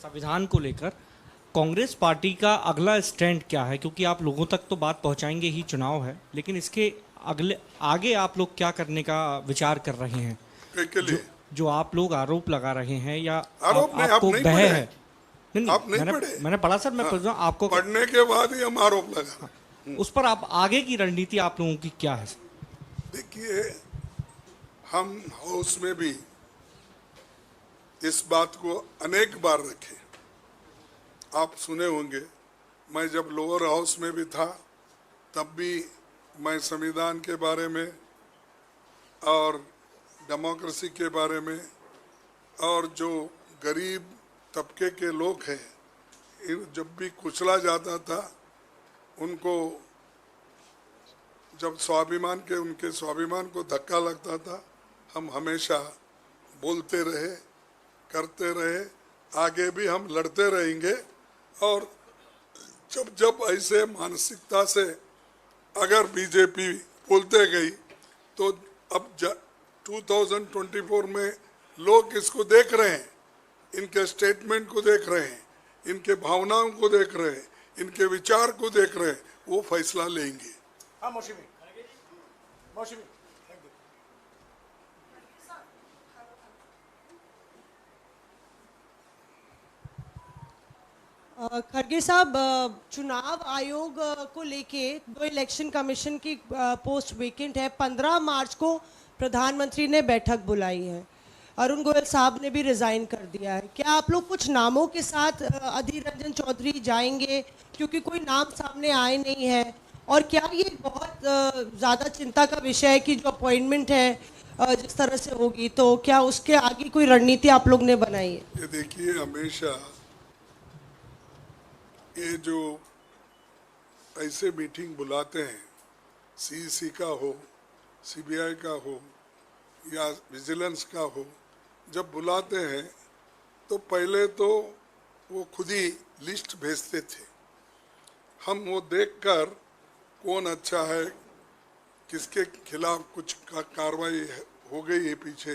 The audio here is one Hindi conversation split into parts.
संविधान को लेकर कांग्रेस पार्टी का अगला स्टैंड क्या है? क्योंकि आप लोगों तक तो बात पहुंचाएंगे ही, चुनाव है, लेकिन इसके अगले आगे आप लोग क्या करने का विचार कर रहे हैं? के लिए जो आप लोग आरोप लगा रहे हैं या आरोप नहीं, आप आपको नहीं भय पढ़े? है? नहीं आप नहीं मैंने पढ़े? मैंने पढ़ा सर, मैं हाँ, पूछ रहा हूं आपको पढ़ने के बाद ही हम आरोप लगा। उस पर आप आगे की रणनीति आप लोगों की क्या है? देखिए, हम हाउस में भी इस बात को अनेक बार रखे। आप सुने होंगे, मैं जब लोअर हाउस में भी था तब भी मैं संविधान के बारे में और डेमोक्रेसी के बारे में और जो गरीब तबके के लोग हैं जब भी कुचला जाता था, उनको जब उनके स्वाभिमान को धक्का लगता था, हम हमेशा बोलते रहे, करते रहे, आगे भी हम लड़ते रहेंगे। और जब जब ऐसे मानसिकता से अगर बीजेपी बोलते गई तो अब 2024 में लोग इसको देख रहे हैं, इनके स्टेटमेंट को देख रहे हैं, इनके भावनाओं को देख रहे हैं, इनके विचार को देख रहे हैं, वो फैसला लेंगे। खड़गे साहब, चुनाव आयोग को लेके दो इलेक्शन कमीशन की पोस्ट वेकेंट है। 15 मार्च को प्रधानमंत्री ने बैठक बुलाई है, अरुण गोयल साहब ने भी रिजाइन कर दिया है। क्या आप लोग कुछ नामों के साथ अधीर रंजन चौधरी जाएंगे, क्योंकि कोई नाम सामने आए नहीं है? और क्या ये बहुत ज़्यादा चिंता का विषय है कि जो अपॉइंटमेंट है जिस तरह से होगी, तो क्या उसके आगे कोई रणनीति आप लोग ने बनाई है? ये देखिए, हमेशा ये जो ऐसे मीटिंग बुलाते हैं, सीईसी का हो, सीबीआई का हो या विजिलेंस का हो, जब बुलाते हैं तो पहले तो वो खुद ही लिस्ट भेजते थे। हम वो देखकर कौन अच्छा है, किसके खिलाफ कुछ कार्रवाई हो गई है पीछे,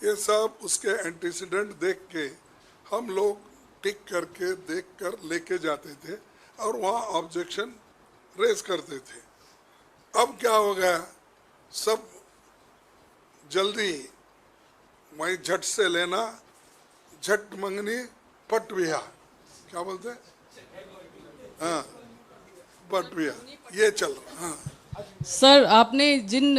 ये सब उसके एंटीसीडेंट देख के हम लोग टिक करके देख कर लेके जाते थे और वहाँ ऑब्जेक्शन रेज करते थे। अब क्या हो गया, सब जल्दी वही झट से लेना, झट मंगनी पट बिहार, क्या बोलते हैं, हाँ पट बिहार, ये चल रहा। हाँ सर, आपने जिन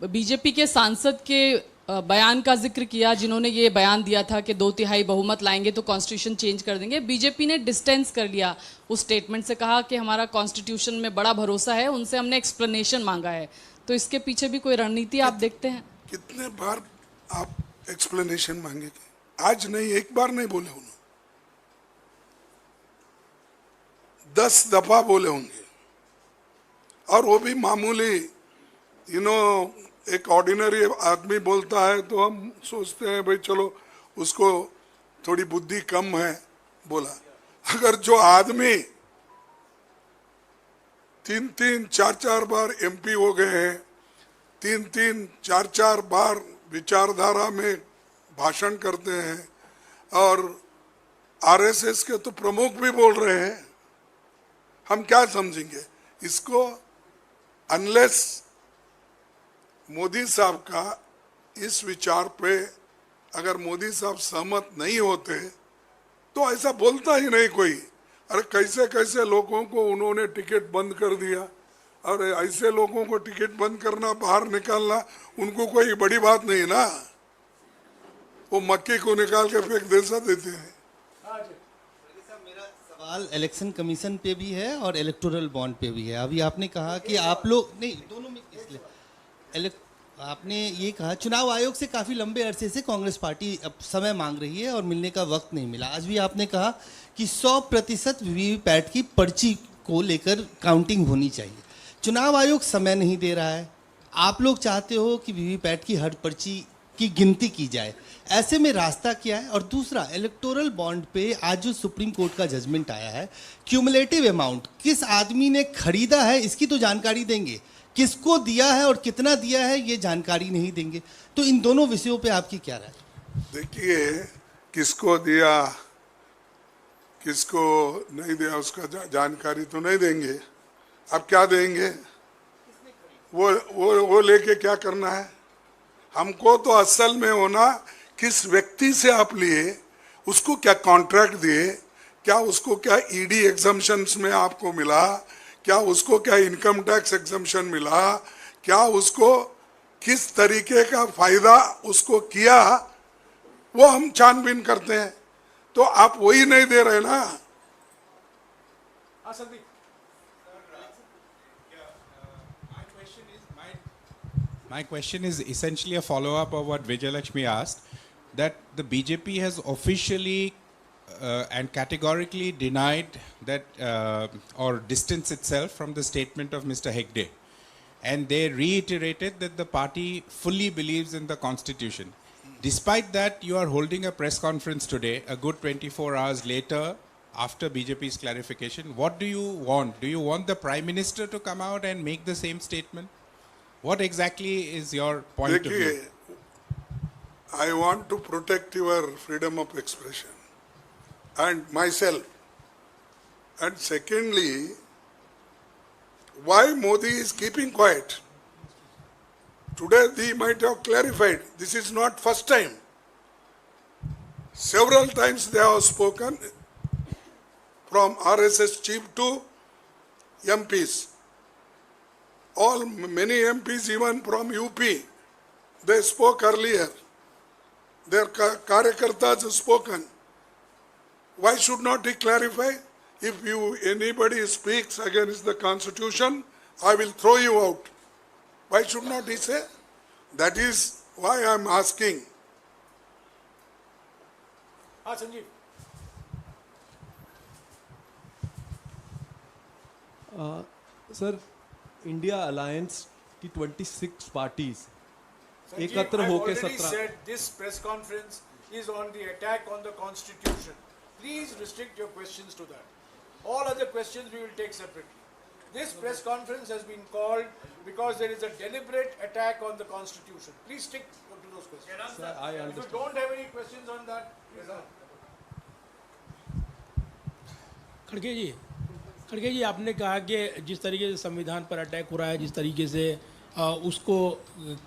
बीजेपी के सांसद के बयान का जिक्र किया, जिन्होंने ये बयान दिया था कि 2/3 बहुमत लाएंगे तो कॉन्स्टिट्यूशन चेंज कर देंगे, बीजेपी ने डिस्टेंस कर लिया उस स्टेटमेंट से, कहा कि हमारा कॉन्स्टिट्यूशन में बड़ा भरोसा है, उनसे हमने एक्सप्लेनेशन मांगा है। तो इसके पीछे भी कोई रणनीति आप देखते हैं? कितने बार आप एक्सप्लेनेशन मांगेंगे? आज नहीं, एक बार नहीं बोले उन्होंने, 10 दफा बोले होंगे। और वो भी मामूली, एक ऑर्डिनरी आदमी बोलता है तो हम सोचते हैं भाई चलो उसको थोड़ी बुद्धि कम है बोला। अगर जो आदमी 3-3, 4-4 बार एमपी हो गए हैं, 3-3, 4-4 बार विचारधारा में भाषण करते हैं और आरएसएस के तो प्रमुख भी बोल रहे हैं, हम क्या समझेंगे इसको? अनलेस मोदी साहब का इस विचार पे अगर मोदी साहब सहमत नहीं होते तो ऐसा बोलता ही नहीं कोई। अरे कैसे कैसे लोगों को उन्होंने टिकट बंद कर दिया, और ऐसे लोगों को टिकट बंद करना, बाहर निकालना उनको कोई बड़ी बात नहीं ना, वो मक्के को निकाल के फेंक देसा देते हैं। सवाल इलेक्शन कमीशन पे भी है और इलेक्टोरल बॉन्ड पे भी है। अभी आपने कहा कि आप लोग नहीं, दोनों में, इसलिए आपने ये कहा चुनाव आयोग से काफ़ी लंबे अरसे से कांग्रेस पार्टी अब समय मांग रही है और मिलने का वक्त नहीं मिला। आज भी आपने कहा कि 100% वीवीपैट की पर्ची को लेकर काउंटिंग होनी चाहिए। चुनाव आयोग समय नहीं दे रहा है, आप लोग चाहते हो कि वीवीपैट की हर पर्ची की गिनती की जाए, ऐसे में रास्ता क्या है? और दूसरा, इलेक्टोरल बॉन्ड पे आज जो सुप्रीम कोर्ट का जजमेंट आया है, क्यूमुलेटिव अमाउंट किस आदमी ने खरीदा है इसकी तो जानकारी देंगे, किसको दिया है और कितना दिया है ये जानकारी नहीं देंगे। तो इन दोनों विषयों पे आपकी क्या राय? देखिए, किसको दिया किसको नहीं दिया उसका जानकारी तो नहीं देंगे। अब क्या देंगे? वो लेके क्या करना है? हमको तो असल में होना किस व्यक्ति से आप लिए, उसको क्या कॉन्ट्रैक्ट दिए, क्या उसको क्या ईडी एग्जम्पशंस में आपको मिला, क्या उसको क्या इनकम टैक्स एग्जम्पशन मिला, क्या उसको किस तरीके का फायदा उसको किया, वो हम छानबीन करते हैं। तो आप वही नहीं दे रहे ना। My question is essentially a follow-up of what Vijayalakshmi asked, that the BJP has officially and categorically denied that or distanced itself from the statement of Mr. Hegde. And they reiterated that the party fully believes in the Constitution. Despite that, you are holding a press conference today, a good 24 hours later, after BJP's clarification. What do you want? Do you want the Prime Minister to come out and make the same statement? What exactly is your point of view? देखिए, I want to protect your freedom of expression and myself. And secondly, why Modi is keeping quiet? Today he might have clarified. This is not first time. Several times they have spoken, from RSS chief to MPs. Many MPs even from UP, they spoke earlier. Their karyakartas have spoken. Why should not he clarify? If anybody speaks against the Constitution, I will throw you out. Why should not he say? That is why I am asking. Sanjeev. Sir, India alliance की 26 पार्टीज एकत्र होकर 17 said this press conference is on the attack on the Constitution. Please restrict your questions to that. All other questions we will take separately. This press conference has been called because there is a deliberate attack on the Constitution. Please stick to those questions. Sir, I If you understand. don't have any questions on that, please ask. खड़गे जी, आपने कहा कि जिस तरीके से संविधान पर अटैक हो रहा है, जिस तरीके से उसको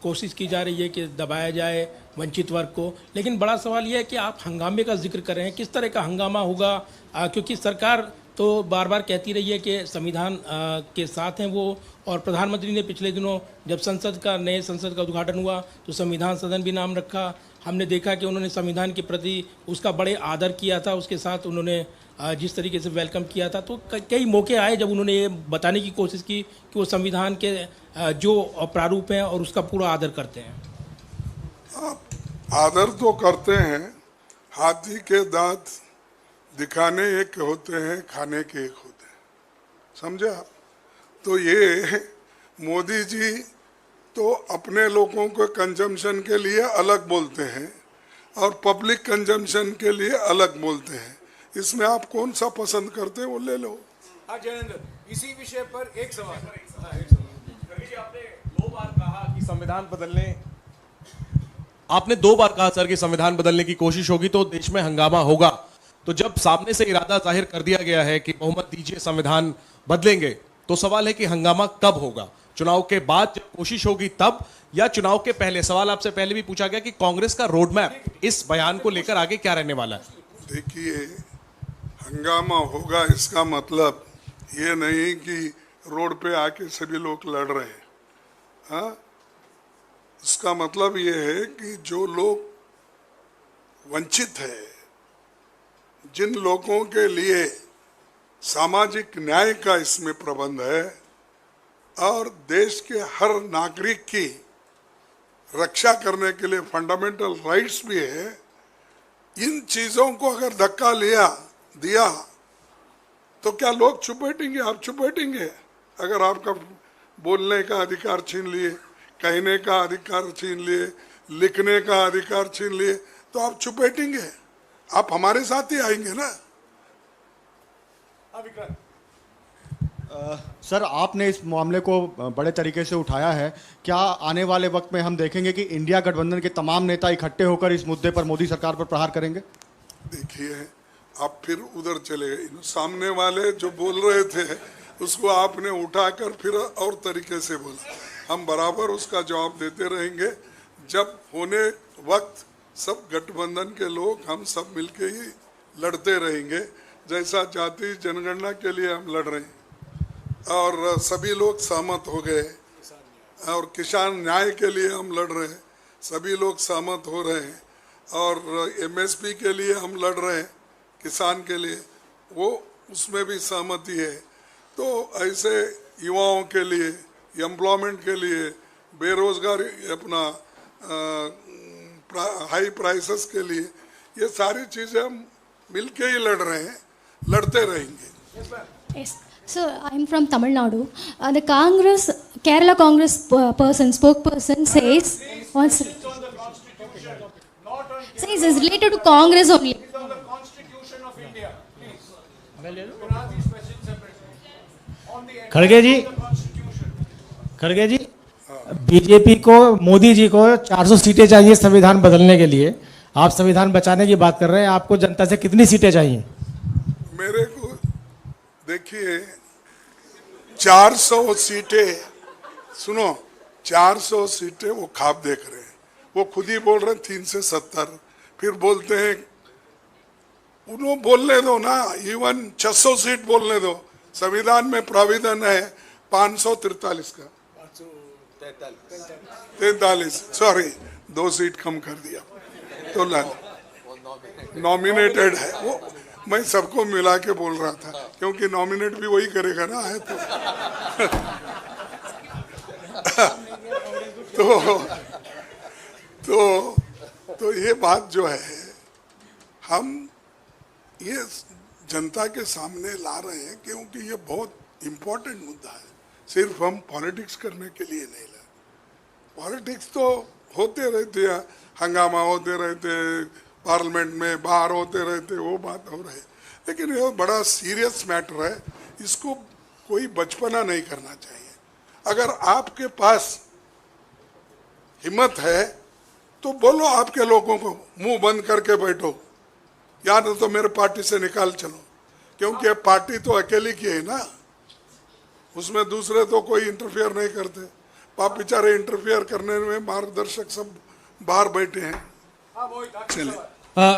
कोशिश की जा रही है कि दबाया जाए वंचित वर्ग को, लेकिन बड़ा सवाल यह है कि आप हंगामे का जिक्र कर रहे हैं। किस तरह का हंगामा होगा? क्योंकि सरकार तो बार बार कहती रही है कि संविधान के साथ हैं वो, और प्रधानमंत्री ने पिछले दिनों जब नए संसद का उद्घाटन हुआ तो संविधान सदन भी नाम रखा। हमने देखा कि उन्होंने संविधान के प्रति उसका बड़े आदर किया था, उसके साथ उन्होंने जिस तरीके से वेलकम किया था। तो कई मौके आए जब उन्होंने ये बताने की कोशिश की कि वो संविधान के जो प्रारूप हैं और उसका पूरा आदर करते हैं। आदर तो करते हैं, हाथी के दांत दिखाने एक होते हैं, खाने के एक होते हैं, समझे आप? तो ये मोदी जी तो अपने लोगों को कंजम्पशन के लिए अलग बोलते हैं और पब्लिक कंजम्पशन के लिए अलग बोलते हैं। इसमें आप कौन सा पसंद करते हैं वो ले लो। हाँ जयेंद्र, इसी विषय पर एक सवाल। आपने दो बार कहा कि संविधान बदलने आपने 2 बार कहा सर कि संविधान बदलने की कोशिश होगी तो देश में हंगामा होगा। तो जब सामने से इरादा जाहिर कर दिया गया है कि बहुमत दीजिए, संविधान बदलेंगे, तो सवाल है कि हंगामा कब होगा? चुनाव के बाद जब कोशिश होगी तब, या चुनाव के पहले? सवाल आपसे पहले भी पूछा गया कि कांग्रेस का रोड मैप इस बयान को लेकर आगे क्या रहने वाला है? देखिए, हंगामा होगा इसका मतलब ये नहीं कि रोड पे आके सभी लोग लड़ रहे हैं। हाँ, इसका मतलब ये है कि जो लोग वंचित है, जिन लोगों के लिए सामाजिक न्याय का इसमें प्रबंध है और देश के हर नागरिक की रक्षा करने के लिए फंडामेंटल राइट्स भी है, इन चीजों को अगर धक्का दिया तो क्या लोग चुप बैठेंगे? आप चुप बैठेंगे? अगर आपका बोलने का अधिकार छीन लिए, कहने का अधिकार छीन लिए, लिखने का अधिकार छीन लिए, तो आप चुप बैठेंगे? आप हमारे साथ ही आएंगे ना। सर, आपने इस मामले को बड़े तरीके से उठाया है। क्या आने वाले वक्त में हम देखेंगे कि इंडिया गठबंधन के तमाम नेता इकट्ठे होकर इस मुद्दे पर मोदी सरकार पर प्रहार करेंगे? देखिए, आप फिर उधर चले गए। सामने वाले जो बोल रहे थे उसको आपने उठाकर फिर और तरीके से बोला। हम बराबर उसका जवाब देते रहेंगे। जब होने वक्त सब गठबंधन के लोग हम सब मिलके ही लड़ते रहेंगे, जैसा जाति जनगणना के लिए हम लड़ रहे हैं और सभी लोग सहमत हो गए, और किसान न्याय के लिए हम लड़ रहे हैं, सभी लोग सहमत हो रहे हैं, और एमएसपी के लिए हम लड़ रहे हैं किसान के लिए, वो उसमें भी सहमति है। तो ऐसे युवाओं के लिए, एम्प्लॉयमेंट के लिए, बेरोजगारी, अपना हाई प्राइसेस के लिए, ये सारी चीज़ें हम मिलके ही लड़ रहे हैं, लड़ते रहेंगे। Yes. So I'm from Tamil Nadu. The Kerala Congress spokesperson says it's related to Congress only. It's on the Constitution of India. Please. We'll ask these questions separately. On the खड़गे जी, खड़गे जी, बीजेपी को, मोदी जी को 400 सीटें चाहिए संविधान बदलने के लिए। आप संविधान बचाने की बात कर रहे हैं, आपको जनता से कितनी सीटें चाहिए? मेरे को देखिए 400 सीटें, सुनो 400 सीटें वो ख्वाब देख रहे हैं। वो खुद ही बोल रहे हैं 370, फिर बोलते हैं उन्होंने बोलने दो ना, इवन 600 सीट बोलने दो। संविधान में प्राविधान है 543 का, 43, सॉरी 2 सीट कम कर दिया, तो नॉमिनेटेड है वो। मैं सबको मिला के बोल रहा था, क्योंकि नॉमिनेट भी वही करेगा ना, है तो ये बात जो है हम ये जनता के सामने ला रहे हैं, क्योंकि ये बहुत इम्पोर्टेंट मुद्दा है। सिर्फ हम पॉलिटिक्स करने के लिए नहीं ला, पॉलिटिक्स तो होते रहते हैं, हंगामा होते रहते, पार्लियामेंट में बाहर होते रहते, वो बात हो रही, लेकिन ये बड़ा सीरियस मैटर है, इसको कोई बचपना नहीं करना चाहिए। अगर आपके पास हिम्मत है तो बोलो आपके लोगों को, मुंह बंद करके बैठो, या तो मेरे पार्टी से निकाल चलो, क्योंकि पार्टी तो अकेली की है ना, उसमें दूसरे तो कोई इंटरफेयर नहीं करते। आप बेचारे इंटरफेयर करने में मार्गदर्शक सब बाहर बैठे हैं।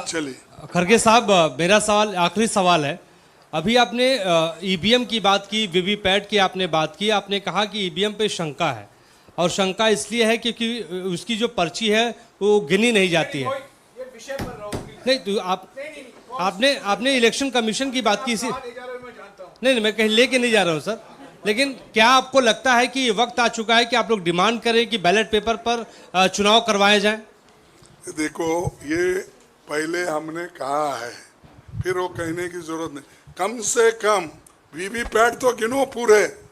चलिए खड़गे साहब, मेरा सवाल, आखिरी सवाल है। अभी आपने ईवीएम की बात की, वीवीपैट की आपने बात की, आपने कहा कि ईवीएम पे शंका है, और शंका इसलिए है क्योंकि उसकी जो पर्ची है वो गिनी नहीं जाती है। नहीं तो आपने इलेक्शन कमीशन की बात की, नहीं मैं कहीं लेके नहीं जा रहा हूँ सर, लेकिन क्या आपको लगता है कि ये वक्त आ चुका है कि आप लोग डिमांड करें कि बैलेट पेपर पर चुनाव करवाए जाएं? देखो, ये पहले हमने कहा है, फिर वो कहने की जरूरत नहीं। कम से कम वीवीपैट तो गिनो पूरे,